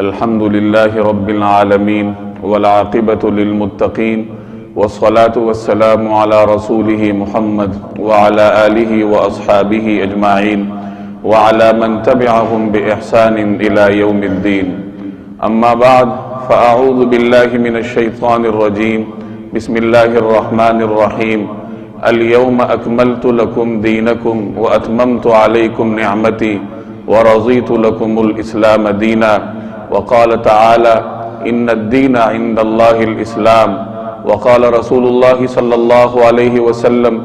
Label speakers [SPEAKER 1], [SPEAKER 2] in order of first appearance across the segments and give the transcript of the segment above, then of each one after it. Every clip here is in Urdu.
[SPEAKER 1] الحمد لله رب العالمين والعاقبة للمتقين والصلاة والسلام على رسوله محمد وعلى آله وأصحابه أجمعين وعلى من تبعهم بإحسان إلى يوم الدين. أما بعد فأعوذ بالله من الشيطان الرجيم. بسم الله الرحمن الرحيم. اليوم أكملت لكم دينكم وأتممت عليكم نعمتي ورضيت لكم الإسلام دينا. وقال تعالى إن الدين عند الله الإسلام. وقال رسول الله صلى الله عليه وسلم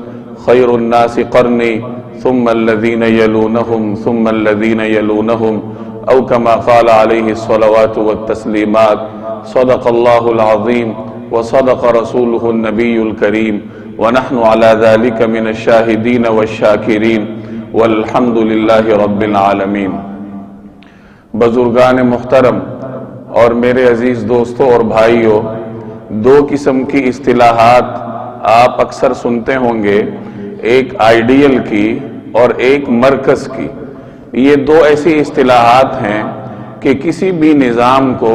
[SPEAKER 1] خير الناس قرني ثم الذين يلونهم ثم الذين يلونهم أو كما قال عليه الصلوات والتسليمات. صدق الله العظيم وصدق رسوله النبي الكريم ونحن على ذلك من الشاهدين والشاكرين والحمد لله رب العالمین. بزرگان محترم اور میرے عزیز دوستوں اور بھائیوں، دو قسم کی اصطلاحات آپ اکثر سنتے ہوں گے، ایک آئیڈیل کی اور ایک مرکز کی. یہ دو ایسی اصطلاحات ہیں کہ کسی بھی نظام کو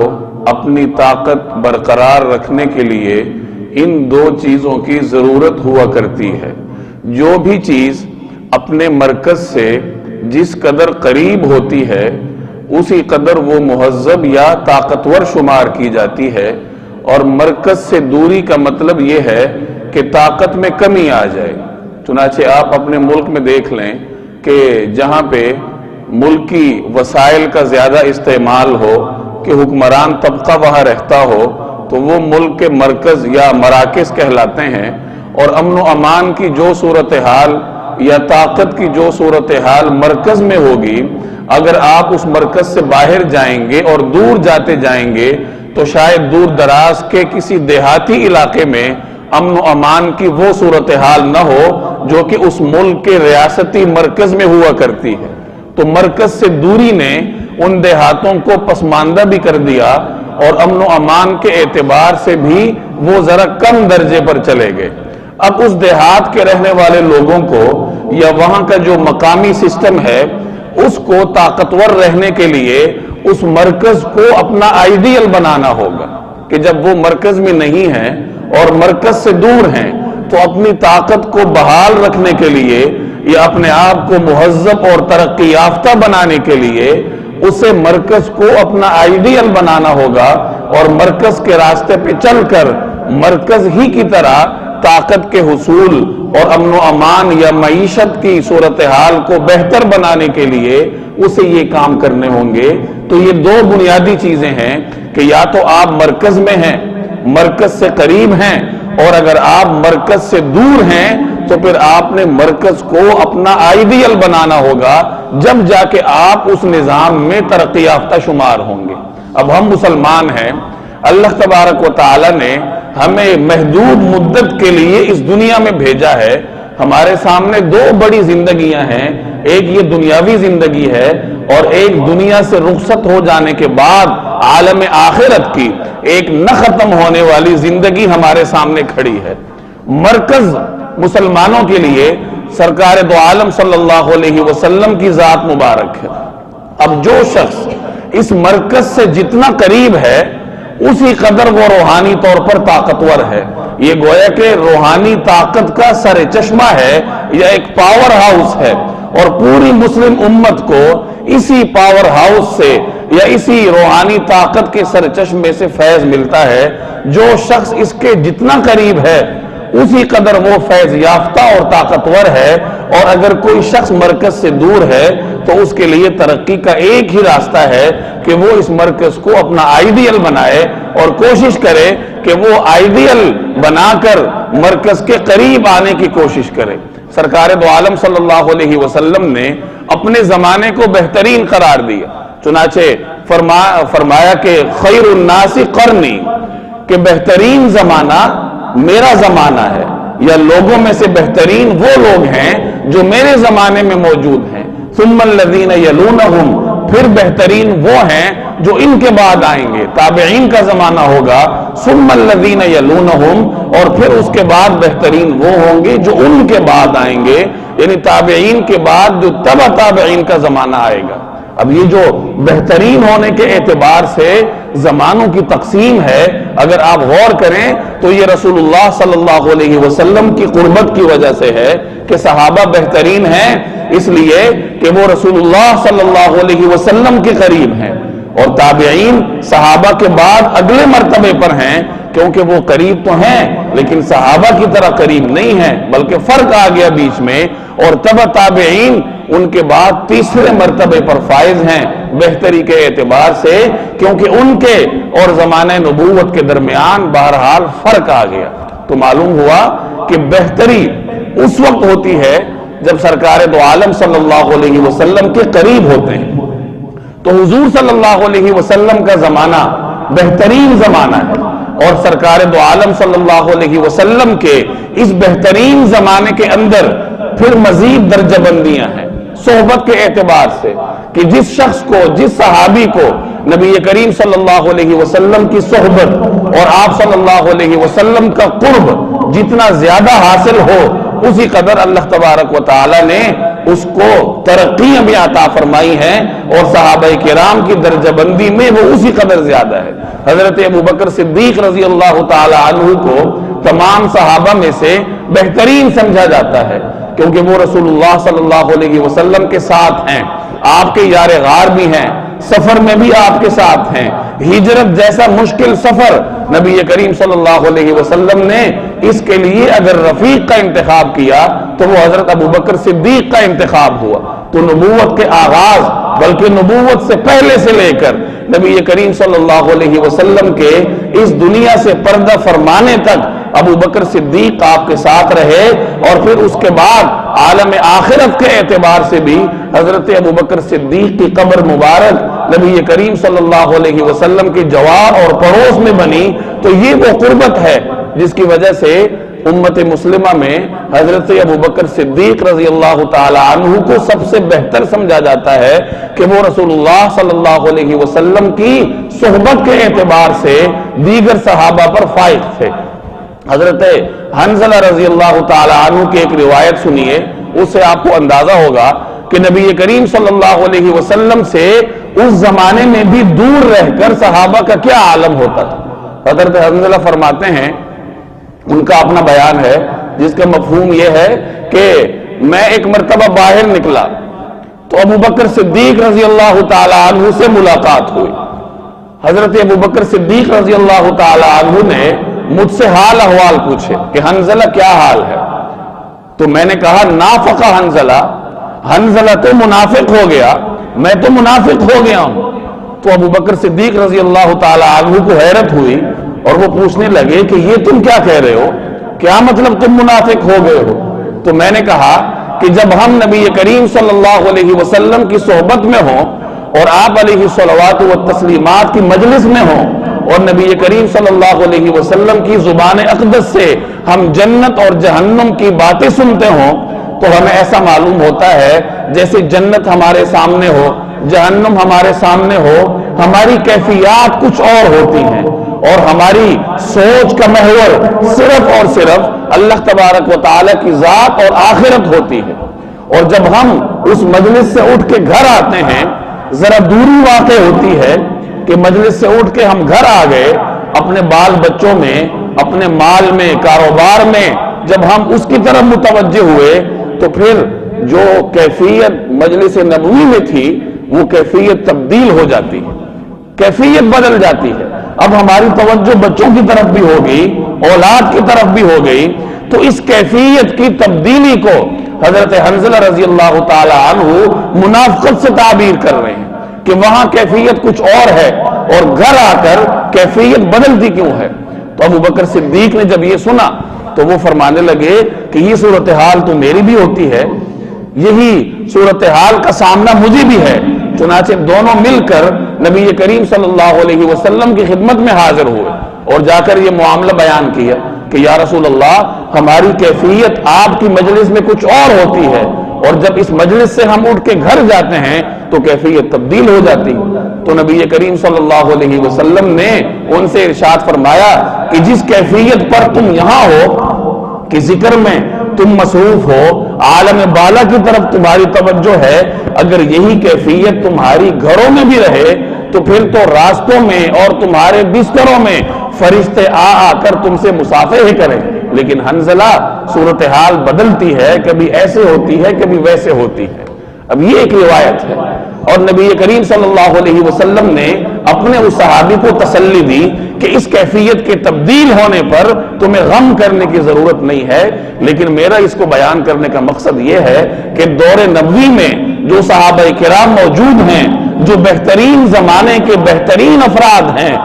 [SPEAKER 1] اپنی طاقت برقرار رکھنے کے لیے ان دو چیزوں کی ضرورت ہوا کرتی ہے. جو بھی چیز اپنے مرکز سے جس قدر قریب ہوتی ہے اسی قدر وہ مہذب یا طاقتور شمار کی جاتی ہے، اور مرکز سے دوری کا مطلب یہ ہے کہ طاقت میں کمی آ جائے. چنانچہ آپ اپنے ملک میں دیکھ لیں کہ جہاں پہ ملکی وسائل کا زیادہ استعمال ہو، کہ حکمران طبقہ وہاں رہتا ہو، تو وہ ملک کے مرکز یا مراکز کہلاتے ہیں. اور امن و امان کی جو صورتحال یا طاقت کی جو صورتحال مرکز میں ہوگی، اگر آپ اس مرکز سے باہر جائیں گے اور دور جاتے جائیں گے تو شاید دور دراز کے کسی دیہاتی علاقے میں امن و امان کی وہ صورتحال نہ ہو جو کہ اس ملک کے ریاستی مرکز میں ہوا کرتی ہے. تو مرکز سے دوری نے ان دیہاتوں کو پسماندہ بھی کر دیا اور امن و امان کے اعتبار سے بھی وہ ذرا کم درجے پر چلے گئے. اب اس دیہات کے رہنے والے لوگوں کو یا وہاں کا جو مقامی سسٹم ہے اس کو طاقتور رہنے کے لیے اس مرکز کو اپنا آئیڈیل بنانا ہوگا کہ جب وہ مرکز میں نہیں ہیں اور مرکز سے دور ہیں تو اپنی طاقت کو بحال رکھنے کے لیے یا اپنے آپ کو مہذب اور ترقی یافتہ بنانے کے لیے اسے مرکز کو اپنا آئیڈیل بنانا ہوگا، اور مرکز کے راستے پہ چل کر مرکز ہی کی طرح طاقت کے حصول اور امن و امان یا معیشت کی صورتحال کو بہتر بنانے کے لیے اسے یہ کام کرنے ہوں گے. تو یہ دو بنیادی چیزیں ہیں کہ یا تو آپ مرکز میں ہیں، مرکز سے قریب ہیں، اور اگر آپ مرکز سے دور ہیں تو پھر آپ نے مرکز کو اپنا آئیڈیل بنانا ہوگا، جب جا کے آپ اس نظام میں ترقی یافتہ شمار ہوں گے. اب ہم مسلمان ہیں، اللہ تبارک و تعالی نے ہمیں محدود مدت کے لیے اس دنیا میں بھیجا ہے. ہمارے سامنے دو بڑی زندگیاں ہیں، ایک یہ دنیاوی زندگی ہے اور ایک دنیا سے رخصت ہو جانے کے بعد عالم آخرت کی ایک نہ ختم ہونے والی زندگی ہمارے سامنے کھڑی ہے. مرکز مسلمانوں کے لیے سرکار دو عالم صلی اللہ علیہ وسلم کی ذات مبارک ہے. اب جو شخص اس مرکز سے جتنا قریب ہے اسی قدر وہ روحانی طور پر طاقتور ہے. یہ گویا کہ روحانی طاقت کا سر چشمہ ہے یا ایک پاور ہاؤس ہے، اور پوری مسلم امت کو اسی پاور ہاؤس سے یا اسی روحانی طاقت کے سر چشمے سے فیض ملتا ہے. جو شخص اس کے جتنا قریب ہے اسی قدر وہ فیض یافتہ اور طاقتور ہے. اور اگر کوئی شخص مرکز سے دور ہے تو اس کے لیے ترقی کا ایک ہی راستہ ہے کہ وہ اس مرکز کو اپنا آئیڈیل بنائے اور کوشش کرے کہ وہ آئیڈیل بنا کر مرکز کے قریب آنے کی کوشش کرے. سرکار دو عالم صلی اللہ علیہ وسلم نے اپنے زمانے کو بہترین قرار دیا. چنانچہ فرمایا کہ خیر الناس قرنی، کہ بہترین زمانہ میرا زمانہ ہے، یا لوگوں میں سے بہترین وہ لوگ ہیں جو میرے زمانے میں موجود ہیں. ثم الذین یلونہم، پھر بہترین وہ ہیں جو ان کے بعد آئیں گے، تابعین کا زمانہ ہوگا. ثم الذین یلونہم، اور پھر اس کے بعد بہترین وہ ہوں گے جو ان کے بعد آئیں گے، یعنی تابعین کے بعد جو تبع تابعین کا زمانہ آئے گا. اب یہ جو بہترین ہونے کے اعتبار سے زمانوں کی تقسیم ہے، اگر آپ غور کریں تو یہ رسول اللہ صلی اللہ علیہ وسلم کی قربت کی وجہ سے ہے کہ صحابہ بہترین ہیں، اس لیے کہ وہ رسول اللہ صلی اللہ علیہ وسلم کے قریب ہیں، اور تابعین صحابہ کے بعد اگلے مرتبے پر ہیں، کیونکہ وہ قریب تو ہیں لیکن صحابہ کی طرح قریب نہیں ہیں، بلکہ فرق آ گیا بیچ میں، اور تبع تابعین ان کے بعد تیسرے مرتبے پر فائز ہیں بہتری کے اعتبار سے، کیونکہ ان کے اور زمانہ نبوت کے درمیان بہرحال فرق آ گیا۔ تو معلوم ہوا کہ بہتری اس وقت ہوتی ہے جب سرکار دو عالم صلی اللہ علیہ وسلم کے قریب ہوتے ہیں۔ تو حضور صلی اللہ علیہ وسلم کا زمانہ بہترین زمانہ ہے، اور سرکار دو عالم صلی اللہ علیہ وسلم کے اس بہترین زمانے کے اندر پھر مزید درجہ بندیاں ہیں صحبت کے اعتبار سے، کہ جس شخص کو، جس صحابی کو نبی کریم صلی اللہ علیہ وسلم کی صحبت اور آپ صلی اللہ علیہ وسلم کا قرب جتنا زیادہ حاصل ہو، اسی قدر اللہ تبارک و تعالی نے اس کو ترقیاں بھی عطا فرمائی ہیں، اور صحابہ کرام کی درجہ بندی میں وہ اسی قدر زیادہ ہے۔ حضرت ابوبکر صدیق رضی اللہ تعالی عنہ کو تمام صحابہ میں سے بہترین سمجھا جاتا ہے، کیونکہ وہ رسول اللہ صلی اللہ علیہ وسلم کے ساتھ ہیں، آپ کے یار غار بھی ہیں، سفر میں بھی آپ کے ساتھ ہیں، ہجرت جیسا مشکل سفر نبی کریم صلی اللہ علیہ وسلم نے اس کے لیے اگر رفیق کا انتخاب کیا تو وہ حضرت ابوبکر صدیق کا انتخاب ہوا۔ تو نبوت کے آغاز، بلکہ نبوت سے پہلے سے لے کر نبی کریم صلی اللہ علیہ وسلم کے اس دنیا سے پردہ فرمانے تک ابوبکر صدیق آپ کے ساتھ رہے، اور پھر اس کے بعد عالم آخرت کے اعتبار سے بھی حضرت ابوبکر صدیق کی قبر مبارک نبی کریم صلی اللہ علیہ وسلم کی جوار اور پڑوس میں بنی۔ تو یہ وہ قربت ہے جس کی وجہ سے امت مسلمہ میں حضرت ابوبکر صدیق رضی اللہ تعالی عنہ کو سب سے بہتر سمجھا جاتا ہے کہ وہ رسول اللہ صلی اللہ علیہ وسلم کی صحبت کے اعتبار سے دیگر صحابہ پر فائق تھے۔ حضرت حنظلہ رضی اللہ تعالی عنہ کی ایک روایت سنیے، اس سے آپ کو اندازہ ہوگا کہ نبی کریم صلی اللہ علیہ وسلم سے اس زمانے میں بھی دور رہ کر صحابہ کا کیا عالم ہوتا تھا۔ حضرت حنظلہ فرماتے ہیں، ان کا اپنا بیان ہے جس کا مفہوم یہ ہے کہ میں ایک مرتبہ باہر نکلا تو ابوبکر صدیق رضی اللہ تعالی عنہ سے ملاقات ہوئی۔ حضرت ابوبکر صدیق رضی اللہ تعالی عنہ نے مجھ سے حال احوال پوچھے کہ حنظلہ کیا حال ہے؟ تو میں نے کہا نافقہ حنظلہ، حنظلہ تو منافق ہو گیا، میں تو منافق ہو گیا ہوں۔ تو ابوبکر صدیق رضی اللہ تعالی عنہ کو حیرت ہوئی، اور وہ پوچھنے لگے کہ یہ تم کیا کہہ رہے ہو، کیا مطلب تم منافق ہو گئے ہو؟ تو میں نے کہا کہ جب ہم نبی کریم صلی اللہ علیہ وسلم کی صحبت میں ہوں اور آپ علیہ الصلوات والتسلیمات کی مجلس میں ہوں اور نبی کریم صلی اللہ علیہ وسلم کی زبان اقدس سے ہم جنت اور جہنم کی باتیں سنتے ہوں تو ہمیں ایسا معلوم ہوتا ہے جیسے جنت ہمارے سامنے ہو، جہنم ہمارے سامنے ہو، ہماری کیفیات کچھ اور ہوتی ہیں، اور ہماری سوچ کا محور صرف اور صرف اللہ تبارک و تعالی کی ذات اور آخرت ہوتی ہے۔ اور جب ہم اس مجلس سے اٹھ کے گھر آتے ہیں، ذرا دوری واقع ہوتی ہے کہ مجلس سے اٹھ کے ہم گھر آ گئے، اپنے بال بچوں میں، اپنے مال میں، کاروبار میں جب ہم اس کی طرف متوجہ ہوئے تو پھر جو کیفیت مجلس نبوی میں تھی وہ کیفیت تبدیل ہو جاتی ہے، کیفیت بدل جاتی ہے۔ اب ہماری توجہ بچوں کی طرف بھی ہو گئی، اولاد کی طرف بھی ہو گئی، تو اس کیفیت کی تبدیلی کو حضرت حنظلہ رضی اللہ تعالی عنہ منافقت سے تعبیر کر رہے ہیں کہ وہاں کیفیت کچھ اور ہے اور گھر آ کر کیفیت بدلتی کیوں ہے۔ تو ابوبکر صدیق نے جب یہ سنا تو وہ فرمانے لگے کہ یہ صورتحال تو میری بھی ہوتی ہے، یہی صورتحال کا سامنا مجھے بھی ہے۔ چنانچہ دونوں مل کر نبی کریم صلی اللہ علیہ وسلم کی خدمت میں حاضر ہوئے اور جا کر یہ معاملہ بیان کیا کہ یا رسول اللہ، ہماری کیفیت آپ کی مجلس میں کچھ اور ہوتی ہے، اور جب اس مجلس سے ہم اٹھ کے گھر جاتے ہیں تو کیفیت تبدیل ہو جاتی۔ تو نبی کریم صلی اللہ علیہ وسلم نے ان سے ارشاد فرمایا کہ جس کیفیت پر تم یہاں ہو کہ ذکر میں تم مصروف ہو، عالم بالا کی طرف تمہاری توجہ ہے، اگر یہی کیفیت تمہاری گھروں میں بھی رہے تو پھر تو راستوں میں اور تمہارے بستروں میں فرشتے آ کر تم سے مصافحہ کریں. لیکن حنظلہ صورتحال بدلتی ہے، کبھی ایسے ہوتی ہے کبھی ویسے ہوتی ہے. اب یہ ایک روایت ہے، اور نبی کریم صلی اللہ علیہ وسلم نے اپنے اس صحابی کو تسلی دی کہ اس کیفیت کے تبدیل ہونے پر تمہیں غم کرنے کی ضرورت نہیں ہے. لیکن میرا اس کو بیان کرنے کا مقصد یہ ہے کہ دور نبوی میں جو صحابہ کرام موجود ہیں، جو بہترین زمانے کے بہترین افراد ہیں،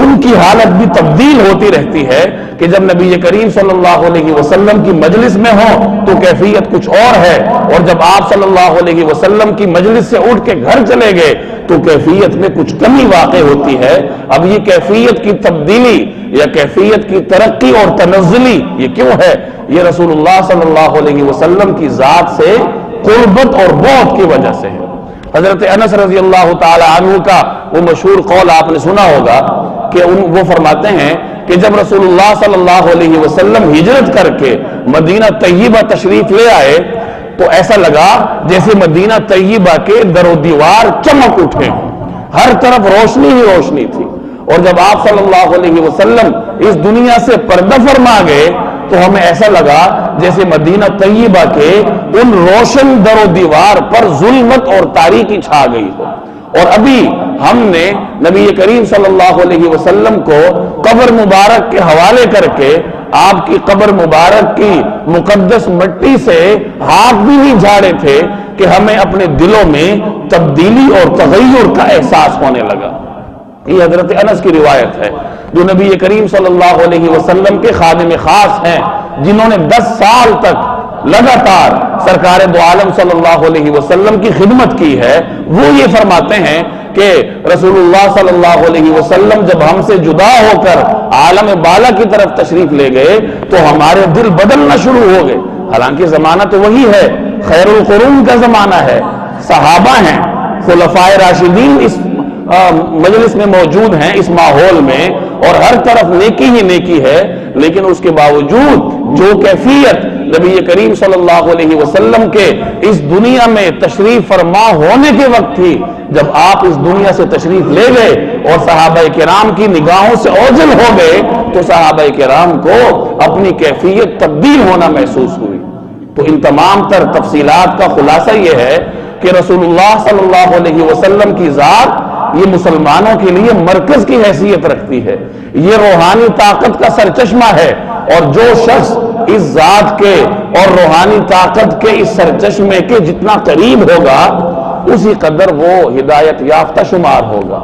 [SPEAKER 1] ان کی حالت بھی تبدیل ہوتی رہتی ہے کہ جب نبی کریم صلی اللہ علیہ وسلم کی مجلس میں ہو تو کیفیت کچھ اور ہے، اور جب آپ صلی اللہ علیہ وسلم کی مجلس سے اٹھ کے گھر چلے گئے تو کیفیت میں کچھ کمی واقع ہوتی ہے. اب یہ کیفیت کی تبدیلی یا کیفیت کی ترقی اور تنزلی یہ کیوں ہے؟ یہ رسول اللہ صلی اللہ علیہ وسلم کی ذات سے قربت اور بعد کی وجہ سے ہے. حضرت انس رضی اللہ تعالی عنہ کا وہ مشہور قول آپ نے سنا ہوگا کہ وہ فرماتے ہیں کہ جب رسول اللہ صلی اللہ علیہ وسلم ہجرت کر کے مدینہ طیبہ تشریف لے آئے تو ایسا لگا جیسے مدینہ طیبہ کے در و دیوار چمک اٹھے ہوں، ہر طرف روشنی ہی روشنی تھی. اور جب آپ صلی اللہ علیہ وسلم اس دنیا سے پردہ فرما گئے تو ہمیں ایسا لگا جیسے مدینہ طیبہ کے ان روشن در و دیوار پر ظلمت اور تاریکی چھا گئی ہو. اور ابھی ہم نے نبی کریم صلی اللہ علیہ وسلم کو قبر مبارک کے حوالے کر کے آپ کی قبر مبارک کی مقدس مٹی سے ہاتھ بھی نہیں جھاڑے تھے کہ ہمیں اپنے دلوں میں تبدیلی اور تغیر کا احساس ہونے لگا. یہ حضرت انس کی روایت ہے جو نبی کریم صلی اللہ علیہ وسلم کے خادم خاص ہیں، جنہوں نے 10 سال تک لگاتار سرکار دو عالم صلی اللہ علیہ وسلم کی خدمت کی ہے. وہ یہ فرماتے ہیں کہ رسول اللہ صلی اللہ علیہ وسلم جب ہم سے جدا ہو کر عالم بالا کی طرف تشریف لے گئے تو ہمارے دل بدلنا شروع ہو گئے. حالانکہ زمانہ تو وہی ہے، خیر القرون کا زمانہ ہے، صحابہ ہیں، خلفائے راشدین اس مجلس میں موجود ہیں، اس ماحول میں، اور ہر طرف نیکی ہی نیکی ہے. لیکن اس کے باوجود جو کیفیت نبی کریم صلی اللہ علیہ وسلم کے اس دنیا میں تشریف فرما ہونے کے وقت تھی، جب آپ اس دنیا سے تشریف لے گئے اور صحابہ کرام کی نگاہوں سے اوجھل ہو گئے تو صحابہ کرام کو اپنی کیفیت تبدیل ہونا محسوس ہوئی. تو ان تمام تر تفصیلات کا خلاصہ یہ ہے کہ رسول اللہ صلی اللہ علیہ وسلم کی ذات یہ مسلمانوں کے لیے مرکز کی حیثیت رکھتی ہے، یہ روحانی طاقت کا سرچشمہ ہے، اور جو شخص اس ذات کے اور روحانی طاقت کے اس سرچشمے کے جتنا قریب ہوگا اسی قدر وہ ہدایت یافتہ شمار ہوگا.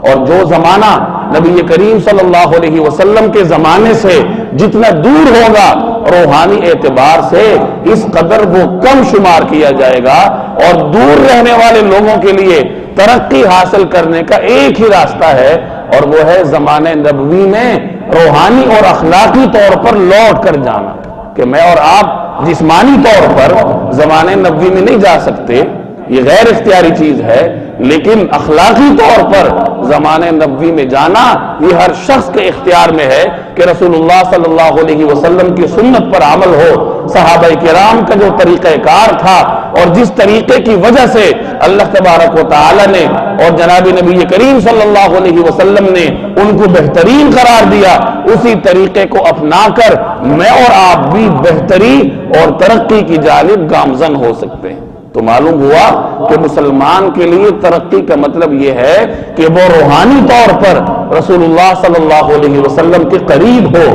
[SPEAKER 1] اور جو زمانہ نبی کریم صلی اللہ علیہ وسلم کے زمانے سے جتنا دور ہوگا روحانی اعتبار سے اس قدر وہ کم شمار کیا جائے گا. اور دور رہنے والے لوگوں کے لیے ترقی حاصل کرنے کا ایک ہی راستہ ہے، اور وہ ہے زمانہ نبوی میں روحانی اور اخلاقی طور پر لوٹ کر جانا. کہ میں اور آپ جسمانی طور پر زمانہ نبوی میں نہیں جا سکتے، یہ غیر اختیاری چیز ہے، لیکن اخلاقی طور پر زمانہ نبوی میں جانا یہ ہر شخص کے اختیار میں ہے کہ رسول اللہ صلی اللہ علیہ وسلم کی سنت پر عمل ہو. صحابہ کرام کا جو طریقہ کار تھا اور جس طریقے کی وجہ سے اللہ تبارک و تعالی نے اور جناب نبی کریم صلی اللہ علیہ وسلم نے ان کو بہترین قرار دیا، اسی طریقے کو اپنا کر میں اور آپ بھی بہتری اور ترقی کی جانب گامزن ہو سکتے ہیں. تو معلوم ہوا کہ مسلمان کے لیے ترقی کا مطلب یہ ہے کہ وہ روحانی طور پر رسول اللہ صلی اللہ علیہ وسلم کے قریب ہو.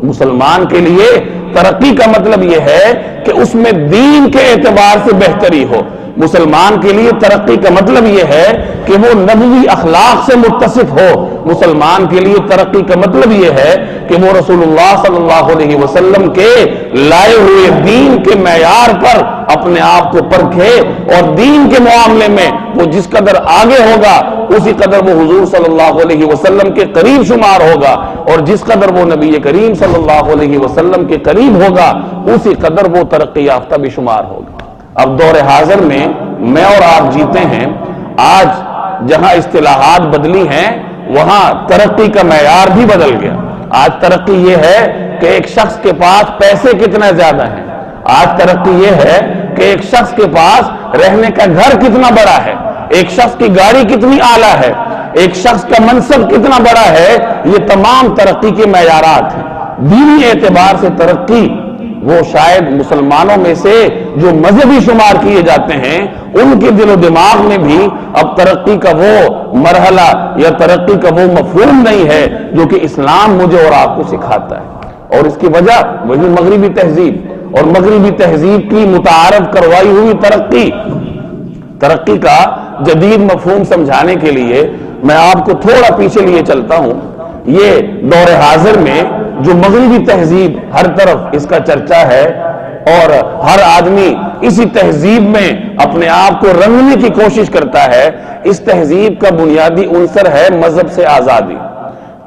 [SPEAKER 1] مسلمان کے لیے ترقی کا مطلب یہ ہے کہ اس میں دین کے اعتبار سے بہتری ہو. مسلمان کے لیے ترقی کا مطلب یہ ہے کہ وہ نبوی اخلاق سے متصف ہو. مسلمان کے لیے ترقی کا مطلب یہ ہے کہ وہ رسول اللہ صلی اللہ علیہ وسلم کے لائے ہوئے دین کے معیار پر اپنے آپ کو پرکھے، اور دین کے معاملے میں وہ جس قدر آگے ہوگا اسی قدر وہ حضور صلی اللہ علیہ وسلم کے قریب شمار ہوگا، اور جس قدر وہ نبی کریم صلی اللہ علیہ وسلم کے قریب ہوگا اسی قدر وہ ترقی یافتہ بھی شمار ہوگا. اب دور حاضر میں میں اور آپ جیتے ہیں، آج جہاں اصطلاحات بدلی ہیں وہاں ترقی کا معیار بھی بدل گیا. آج ترقی یہ ہے کہ ایک شخص کے پاس پیسے کتنا زیادہ ہیں. آج ترقی یہ ہے کہ ایک شخص کے پاس رہنے کا گھر کتنا بڑا ہے، ایک شخص کی گاڑی کتنی اعلیٰ ہے، ایک شخص کا منصب کتنا بڑا ہے، یہ تمام ترقی کے معیارات ہیں۔ دینی اعتبار سے ترقی وہ شاید مسلمانوں میں سے جو مذہبی شمار کیے جاتے ہیں ان کے دل و دماغ میں بھی اب ترقی کا وہ مرحلہ یا ترقی کا وہ مفہوم نہیں ہے جو کہ اسلام مجھے اور آپ کو سکھاتا ہے۔ اور اس کی وجہ وہی مغربی تہذیب اور مغربی تہذیب کی متعارف کروائی ہوئی ترقی کا جدید مفہوم سمجھانے کے لیے میں آپ کو تھوڑا پیچھے لیے چلتا ہوں۔ یہ دور حاضر میں جو مغربی تہذیب ہر طرف اس کا چرچا ہے اور ہر آدمی اسی تہذیب میں اپنے آپ کو رنگنے کی کوشش کرتا ہے، اس تہذیب کا بنیادی عنصر ہے مذہب سے آزادی،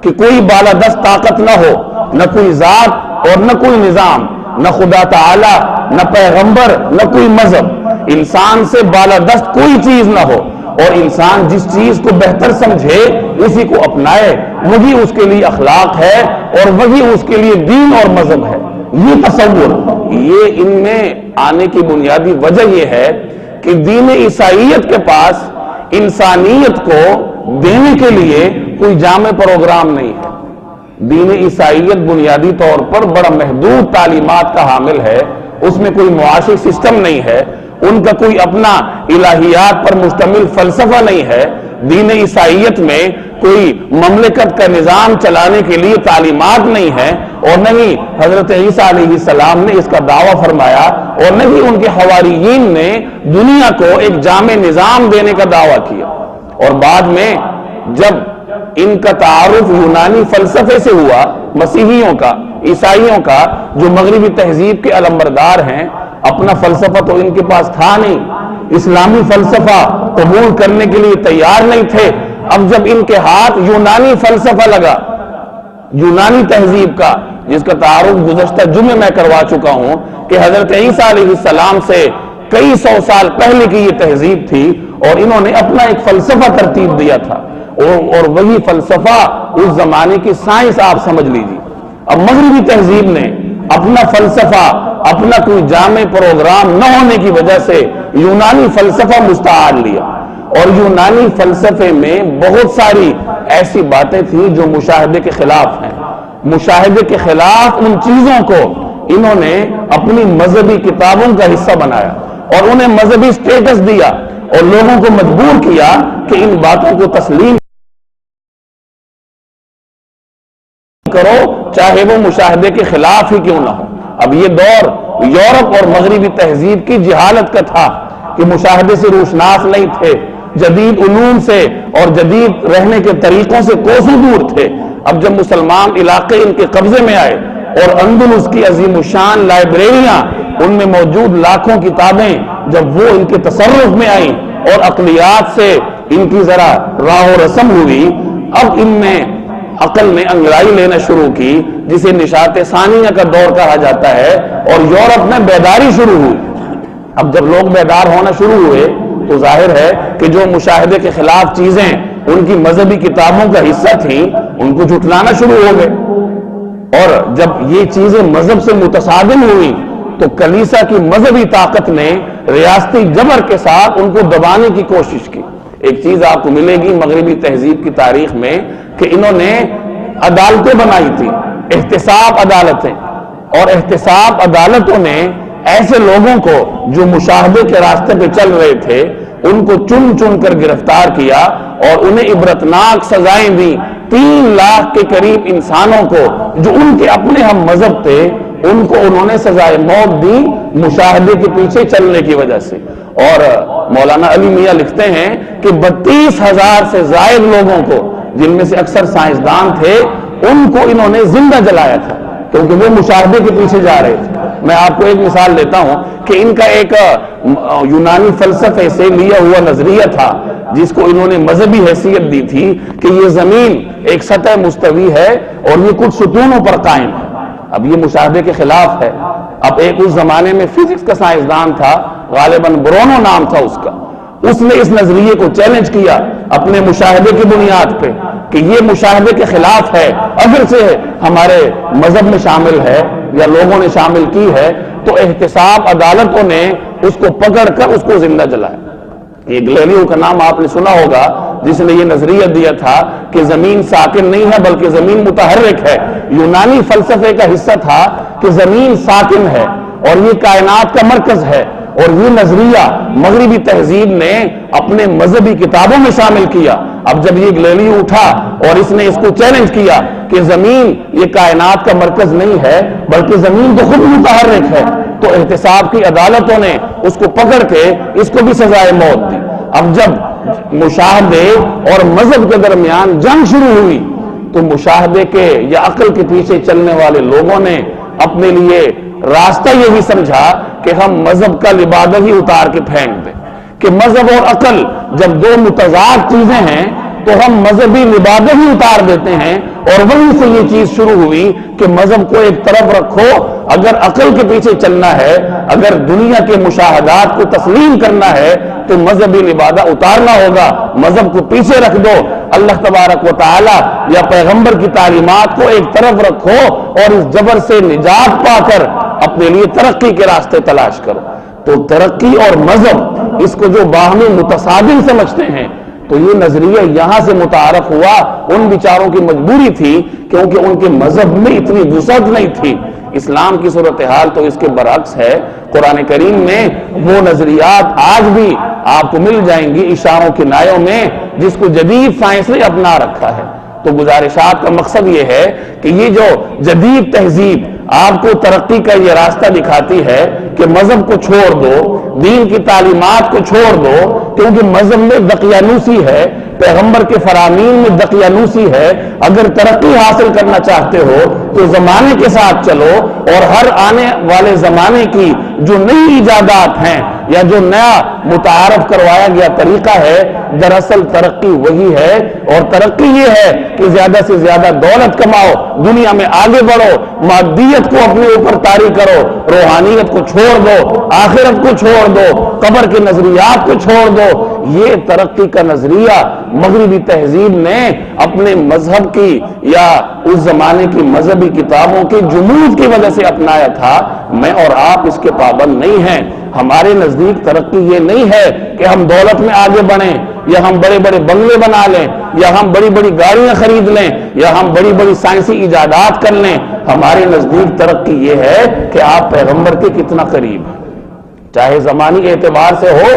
[SPEAKER 1] کہ کوئی بالادست طاقت نہ ہو، نہ کوئی ذات اور نہ کوئی نظام، نہ خدا تعالی، نہ پیغمبر، نہ کوئی مذہب، انسان سے بالادست کوئی چیز نہ ہو، اور انسان جس چیز کو بہتر سمجھے اسی کو اپنائے، وہی اس کے لیے اخلاق ہے اور وہی اس کے لیے دین اور مذہب ہے۔ یہ تصور، یہ ان میں آنے کی بنیادی وجہ یہ ہے کہ دین عیسائیت کے پاس انسانیت کو دینے کے لیے کوئی جامع پروگرام نہیں ہے۔ دین عیسائیت بنیادی طور پر بڑا محدود تعلیمات کا حامل ہے، اس میں کوئی معاشی سسٹم نہیں ہے، ان کا کوئی اپنا الہیات پر مشتمل فلسفہ نہیں ہے۔ دین عیسائیت میں کوئی مملکت کا نظام چلانے کے لیے تعلیمات نہیں ہے، اور نہ ہی حضرت عیسیٰ علیہ السلام نے اس کا دعویٰ فرمایا، اور نہ ہی ان کے حواریین نے دنیا کو ایک جامع نظام دینے کا دعویٰ کیا۔ اور بعد میں جب ان کا تعارف یونانی فلسفے سے ہوا، مسیحیوں کا، عیسائیوں کا، جو مغربی تہذیب کے علمبردار ہیں، اپنا فلسفہ تو ان کے پاس تھا نہیں، اسلامی فلسفہ قبول کرنے کے لیے تیار نہیں تھے۔ اب جب ان کے ہاتھ یونانی فلسفہ لگا، یونانی تہذیب کا، جس کا تعارف گزشتہ جمعے میں کروا چکا ہوں کہ حضرت عیسیٰ علیہ السلام سے کئی سو سال پہلے کی یہ تہذیب تھی، اور انہوں نے اپنا ایک فلسفہ ترتیب دیا تھا، اور وہی فلسفہ اس زمانے کی سائنس آپ سمجھ لیجیے۔ اب مغربی تہذیب نے اپنا فلسفہ، اپنا کوئی جامع پروگرام نہ ہونے کی وجہ سے یونانی فلسفہ مستعار لیا، اور یونانی فلسفے میں بہت ساری ایسی باتیں تھیں جو مشاہدے کے خلاف ہیں۔ مشاہدے کے خلاف ان چیزوں کو انہوں نے اپنی مذہبی کتابوں کا حصہ بنایا اور انہیں مذہبی سٹیٹس دیا، اور لوگوں کو مجبور کیا کہ ان باتوں کو تسلیم کرو، چاہے وہ مشاہدے کے خلاف ہی کیوں نہ ہو۔ اب یہ دور یورپ اور مغربی تہذیب کی جہالت کا تھا کہ مشاہدے سے روشناس نہیں تھے، جدید علوم سے اور جدید رہنے کے طریقوں سے کوسوں دور تھے۔ اب جب مسلمان علاقے ان کے قبضے میں آئے اور اندلس کی عظیم الشان لائبریریاں، ان میں موجود لاکھوں کتابیں جب وہ ان کے تصرف میں آئیں اور عقلیات سے ان کی ذرا راہ و رسم ہوئی، اب ان میں عقل نے انگڑائی لینا شروع کی، جسے نشاط ثانیہ کا دور کہا جاتا ہے، اور یورپ میں بیداری شروع ہوئی۔ اب جب لوگ بیدار ہونا شروع ہوئے تو ظاہر ہے کہ جو مشاہدے کے خلاف چیزیں ان کی مذہبی کتابوں کا حصہ تھیں، ان کو جھٹلانا شروع ہو گئے، اور جب یہ چیزیں مذہب سے متصادم ہوئی تو کلیسا کی مذہبی طاقت نے ریاستی جبر کے ساتھ ان کو دبانے کی کوشش کی۔ ایک چیز آپ کو ملے گی مغربی تہذیب کی تاریخ میں کہ انہوں نے عدالتیں بنائی تھی، احتساب عدالتیں، اور احتساب عدالتوں نے ایسے لوگوں کو جو مشاہدے کے راستے پہ چل رہے تھے ان کو چن چن کر گرفتار کیا اور انہیں عبرتناک سزائیں دی۔ 3 لاکھ کے قریب انسانوں کو جو ان کے اپنے ہم مذہب تھے ان کو انہوں نے سزائے موت دی مشاہدے کے پیچھے چلنے کی وجہ سے۔ اور مولانا علی میاں لکھتے ہیں کہ 32,000 سے زائد لوگوں کو، جن میں سے اکثر سائنسدان تھے، ان کو انہوں نے زندہ جلایا تھا کیونکہ وہ مشاہدے کے پیچھے جا رہے تھے۔ میں آپ کو ایک مثال دیتا ہوں کہ ان کا ایک یونانی فلسفے سے لیا ہوا نظریہ تھا جس کو انہوں نے مذہبی حیثیت دی تھی کہ یہ زمین ایک سطح مستوی ہے اور یہ کچھ ستونوں پر قائم ہے۔ اب یہ مشاہدے کے خلاف ہے۔ اب ایک اس زمانے میں فزکس کا سائنسدان تھا، غالباً برونو نام تھا اس کا، اس نے اس نظریے کو چیلنج کیا اپنے مشاہدے کی بنیاد پہ کہ یہ مشاہدے کے خلاف ہے، اگرچہ ہمارے مذہب میں شامل ہے یا لوگوں نے شامل کی ہے۔ تو احتساب عدالتوں نے اس کو پکڑ کر اس کو زندہ جلائے۔ یہ گلیلیو کا نام آپ نے سنا ہوگا، جس نے یہ نظریہ دیا تھا کہ زمین ساکن نہیں ہے بلکہ زمین متحرک ہے۔ یونانی فلسفے کا حصہ تھا کہ زمین ساکن ہے اور یہ کائنات کا مرکز ہے، اور یہ نظریہ مغربی تہذیب نے اپنے مذہبی کتابوں میں شامل کیا۔ اب جب یہ گلیلیو اٹھا اور اس نے اس کو چیلنج کیا کہ زمین یہ کائنات کا مرکز نہیں ہے بلکہ زمین تو خود متحرک ہے، تو احتساب کی عدالتوں نے اس کو پکڑ کے اس کو بھی سزائے موت دی۔ اب جب مشاہدے اور مذہب کے درمیان جنگ شروع ہوئی تو مشاہدے کے یا عقل کے پیچھے چلنے والے لوگوں نے اپنے لیے راستہ یہی سمجھا کہ ہم مذہب کا لبادہ ہی اتار کے پھینک دیں، کہ مذہب اور عقل جب دو متضاد چیزیں ہیں تو ہم مذہبی لبادہ ہی اتار دیتے ہیں، اور وہیں سے یہ چیز شروع ہوئی کہ مذہب کو ایک طرف رکھو، اگر عقل کے پیچھے چلنا ہے، اگر دنیا کے مشاہدات کو تسلیم کرنا ہے تو مذہبی لبادہ اتارنا ہوگا، مذہب کو پیچھے رکھ دو، اللہ تبارک و تعالی یا پیغمبر کی تعلیمات کو ایک طرف رکھو اور اس جبر سے نجات پا کر اپنے لیے ترقی کے راستے تلاش کرو۔ تو ترقی اور مذہب اس کو جو باہمی متصادم سمجھتے ہیں، تو یہ نظریہ یہاں سے متعارف ہوا، ان بیچاروں کی مجبوری تھی کیونکہ ان کے مذہب میں اتنی وسعت نہیں تھی۔ اسلام کی صورتحال تو اس کے برعکس ہے۔ قرآن کریم میں وہ نظریات آج بھی آپ کو مل جائیں گی اشاروں کے نایوں میں، جس کو جدید سائنس نے اپنا رکھا ہے۔ تو گزارشات کا مقصد یہ ہے کہ یہ جو جدید تہذیب آپ کو ترقی کا یہ راستہ دکھاتی ہے کہ مذہب کو چھوڑ دو، دین کی تعلیمات کو چھوڑ دو، کیونکہ مذہب میں دقیانوسی ہے، پیغمبر کے فرامین میں دقیانوسی ہے۔ اگر ترقی حاصل کرنا چاہتے ہو تو زمانے کے ساتھ چلو، اور ہر آنے والے زمانے کی جو نئی ایجادات ہیں یا جو نیا متعارف کروایا گیا طریقہ ہے، دراصل ترقی وہی ہے، اور ترقی یہ ہے کہ زیادہ سے زیادہ دولت کماؤ، دنیا میں آگے بڑھو، مادیت کو اپنے اوپر طاری کرو، روحانیت کو چھوڑ دو، آخرت کو چھوڑ دو، قبر کے نظریات کو چھوڑ دو۔ یہ ترقی کا نظریہ مغربی تہذیب نے اپنے مذہب کی یا اس زمانے کی مذہبی کتابوں کے جمود کی وجہ سے اپنایا تھا۔ میں اور آپ اس کے پابند نہیں ہیں۔ ہمارے نزدیک ترقی یہ نہیں ہے کہ ہم دولت میں آگے بڑھیں، یا ہم بڑے بڑے بنگلے بنا لیں، یا ہم بڑی بڑی گاڑیاں خرید لیں، یا ہم بڑی بڑی سائنسی ایجادات کر لیں۔ ہمارے نزدیک ترقی یہ ہے کہ آپ پیغمبر کے کتنا قریب ہیں، چاہے زمانی اعتبار سے ہو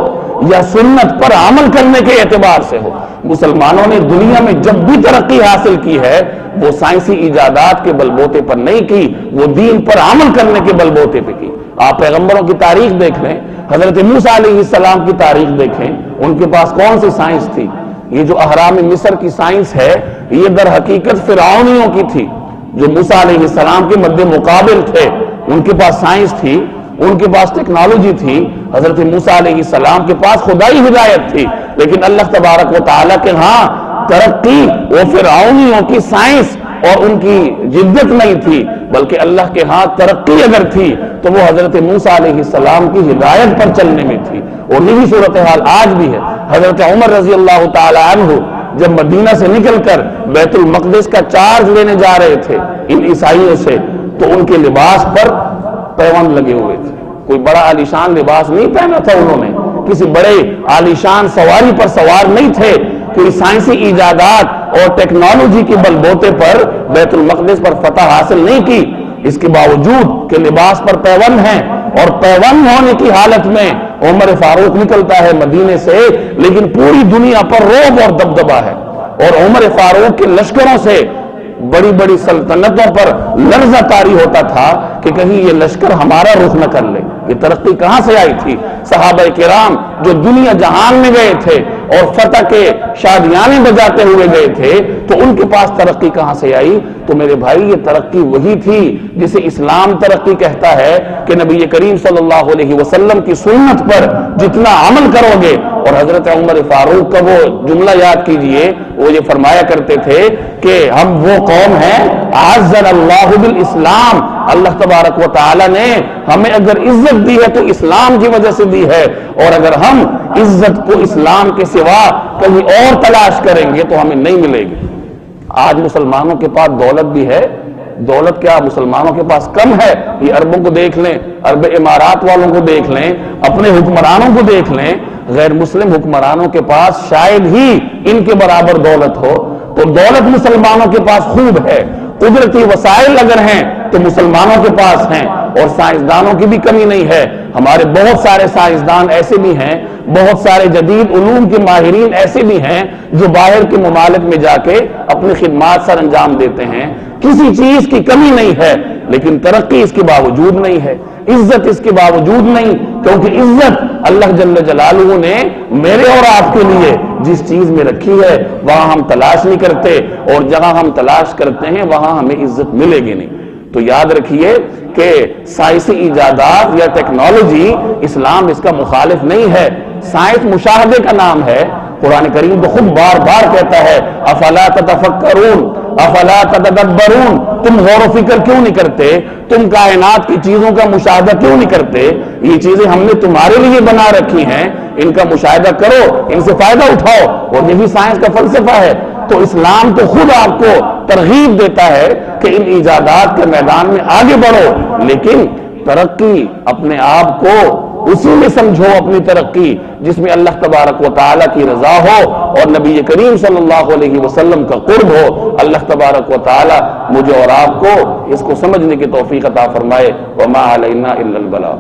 [SPEAKER 1] یا سنت پر عمل کرنے کے اعتبار سے ہو۔ مسلمانوں نے دنیا میں جب بھی ترقی حاصل کی ہے وہ سائنسی ایجادات کے بلبوتے پر نہیں کی، وہ دین پر عمل کرنے کے بلبوتے پہ کی۔ آپ پیغمبروں کی تاریخ دیکھ لیں، حضرت موسیٰ علیہ السلام کی تاریخ دیکھیں، ان کے پاس کون سی سائنس تھی؟ یہ جو اہرام مصر کی سائنس ہے یہ در حقیقت فرعونیوں کی تھی، جو موسیٰ علیہ السلام کے مد مقابل تھے۔ ان کے پاس سائنس تھی، ان کے پاس ٹیکنالوجی تھی، حضرت موسیٰ علیہ السلام کے پاس خدائی ہدایت تھی، لیکن اللہ تبارک و تعالیٰ کے ہاں ترقی وہ فرعونیوں کی سائنس اور ان کی جدت نہیں تھی، بلکہ اللہ کے ہاں ترقی اگر تھی تو وہ حضرت موسیٰ علیہ السلام کی ہدایت پر چلنے میں تھی۔ اور یہی صورتحال آج بھی ہے۔ حضرت عمر رضی اللہ تعالی عنہ جب مدینہ سے نکل کر بیت المقدس کا چارج لینے جا رہے تھے ان عیسائیوں سے، تو ان کے لباس پر پیوند لگے ہوئے تھے۔ کوئی بڑا عالیشان لباس نہیں پہنا تھا انہوں نے، کسی بڑے عالیشان سواری پر سوار نہیں تھے، کوئی سائنسی ایجادات اور ٹیکنالوجی کے بلبوتے پر بیت المقدس پر فتح حاصل نہیں کی۔ اس کے باوجود کہ لباس پر پیوند ہیں، اور پیوند ہونے کی حالت میں عمر فاروق نکلتا ہے مدینے سے، لیکن پوری دنیا پر رعب اور دبدبا ہے، اور عمر فاروق کے لشکروں سے بڑی بڑی سلطنتوں پر لرزہ طاری ہوتا تھا کہ کہیں یہ لشکر ہمارا رخ نہ کر لے۔ یہ ترقی کہاں سے آئی تھی؟ صحابہ کرام جو دنیا جہان میں گئے تھے اور فتح کے شادیانے بجاتے ہوئے گئے تھے، تو ان کے پاس ترقی کہاں سے آئی؟ تو میرے بھائی یہ ترقی وہی تھی جسے اسلام ترقی کہتا ہے کہ نبی کریم صلی اللہ علیہ وسلم کی سنت پر جتنا عمل کرو گے۔ اور حضرت عمر فاروق کا وہ جملہ یاد کیجئے، وہ یہ فرمایا کرتے تھے کہ ہم وہ قوم ہیں اعزنا اللہ بالاسلام، اللہ تبارک و تعالی نے ہمیں اگر عزت دی ہے تو اسلام کی وجہ سے دی ہے، اور اگر ہم عزت کو اسلام کے سوا کہیں اور تلاش کریں گے تو ہمیں نہیں ملے گی۔ آج مسلمانوں کے پاس دولت بھی ہے دولت کیا مسلمانوں کے پاس کم ہے؟ یہ عربوں کو دیکھ لیں، عرب امارات والوں کو دیکھ لیں، اپنے حکمرانوں کو دیکھ لیں، غیر مسلم حکمرانوں کے پاس شاید ہی ان کے برابر دولت ہو۔ تو دولت مسلمانوں کے پاس خوب ہے، قدرتی وسائل اگر ہیں تو مسلمانوں کے پاس ہیں، اور سائنسدانوں کی بھی کمی نہیں ہے۔ ہمارے بہت سارے سائنسدان ایسے بھی ہیں، بہت سارے جدید علوم کے ماہرین ایسے بھی ہیں جو باہر کے ممالک میں جا کے اپنی خدمات سر انجام دیتے ہیں۔ کسی چیز کی کمی نہیں ہے، لیکن ترقی اس کے باوجود نہیں ہے، عزت اس کے باوجود نہیں، کیونکہ عزت اللہ جل جلالہ نے میرے اور آپ کے لیے جس چیز میں رکھی ہے وہاں ہم تلاش نہیں کرتے، اور جہاں ہم تلاش کرتے ہیں وہاں ہمیں عزت ملے گی نہیں۔ تو یاد رکھیے کہ سائنسی ایجادات یا ٹیکنالوجی اسلام اس کا مخالف نہیں ہے، سائنس مشاہدے کا نام ہے۔ قرآن کریم تو خود بار بار کہتا ہے افلا تتفکرون افلا تتدبرون، تم غور و فکر کیوں نہیں کرتے؟ تم کائنات کی چیزوں کا مشاہدہ کیوں نہیں کرتے؟ یہ چیزیں ہم نے تمہارے لیے بنا رکھی ہیں، ان کا مشاہدہ کرو، ان سے فائدہ اٹھاؤ، اور یہی سائنس کا فلسفہ ہے۔ تو اسلام تو خود آپ کو ترغیب دیتا ہے کہ ان ایجادات کے میدان میں آگے بڑھو، لیکن ترقی اپنے آپ کو اسی میں سمجھو، اپنی ترقی جس میں اللہ تبارک و تعالیٰ کی رضا ہو اور نبی کریم صلی اللہ علیہ وسلم کا قرب ہو۔ اللہ تبارک و تعالیٰ مجھے اور آپ کو اس کو سمجھنے کی توفیق عطا فرمائے۔ وما علینا الا البلاغ۔